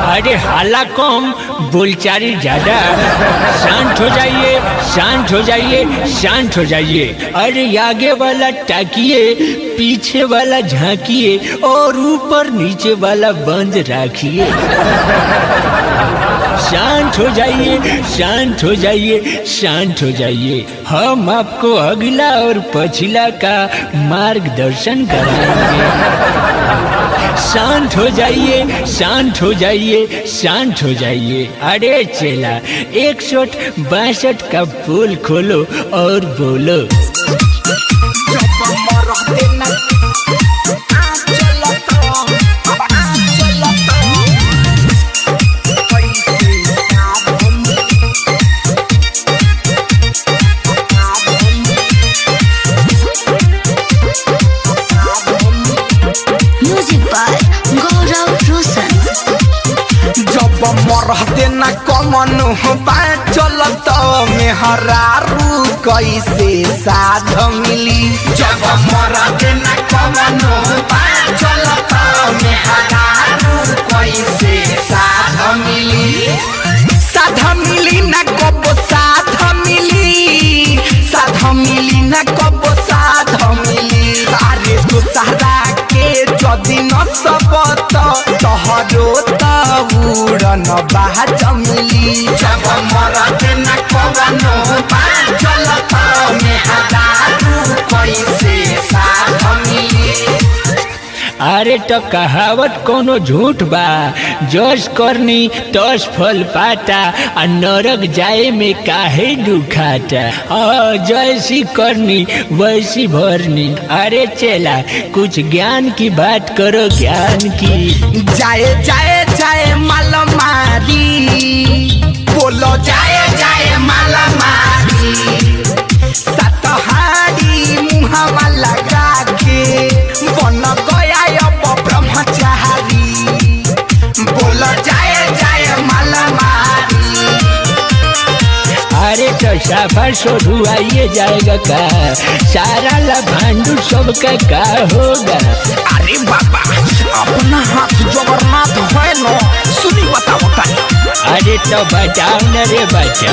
अरे हाला कम बोलचाली ज्यादा। शांत हो जाइए, शांत हो जाइए, शांत हो जाइए। अरे आगे वाला ताकिए, पीछे वाला झांकिए और ऊपर नीचे वाला बंद रखिए। शांत हो जाइए, शांत हो जाइए, शांत हो जाइए। हम आपको अगला और पछिला का मार्गदर्शन कराएंगे। शांत हो जाइए, शांत हो जाइए, शांत हो जाइए। अरे चेला 162 का पोल खोलो और बोलो। रहते न कमन चलत मेहरारू कैसे साध मिली। जब मरते न कमन चलत मेहरारू कैसे साध मिली। साध मिली न कब साध मिली, साध मिली न कब साध मिली। अरे तो सारा के जदि न सबत तोहरो उड़न बाज मिली। जब मरते न कवनो चलत मेहरारू कैसे साध मिली। अरे तो कहावत कोनो झूठ बा, जस करनी तस फल पाता, आ नरक जाए में काहे दुखाता। जैसी करनी वैसी भरनी। अरे चला कुछ ज्ञान की बात करो, ज्ञान की। जाए जाए जाए माल मारी, बोलो जाए जाए माल मारी। सतहारी मुहावा लगा के बन गया अब ब्रह्मचारी। बोलो जाए जाए माल मारी। अरे तो साफा सोधु आइए जाएगा का, सारा लभांडू सबका का होगा। अरे बाबा अपना हाथ जगन्नाथ है नो, सुनी बताओ तानी। अरे तो बताओ न रे बच्चा।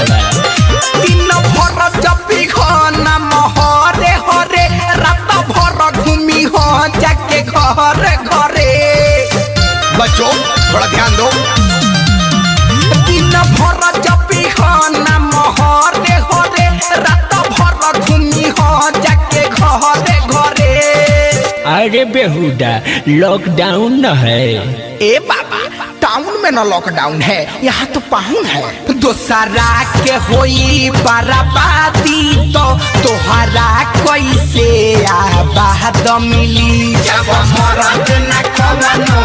दिन भर जपी खाना महरे हरे, रात भर घूमी हो जाके घरे घरे। बच्चों थोड़ा ध्यान दो। दिन भर जपी खाना महरे हरे, रात भर घूमी हो जाके घरे घरे। अरे बेहुदा लॉकडाउन न है। ए बाबा टाउन में न लॉकडाउन है, यहाँ तो पाहुन है। दोसरा के होई बर्बादी तो तोहरा कैसे आबाद मिली। जब मरद न कवनो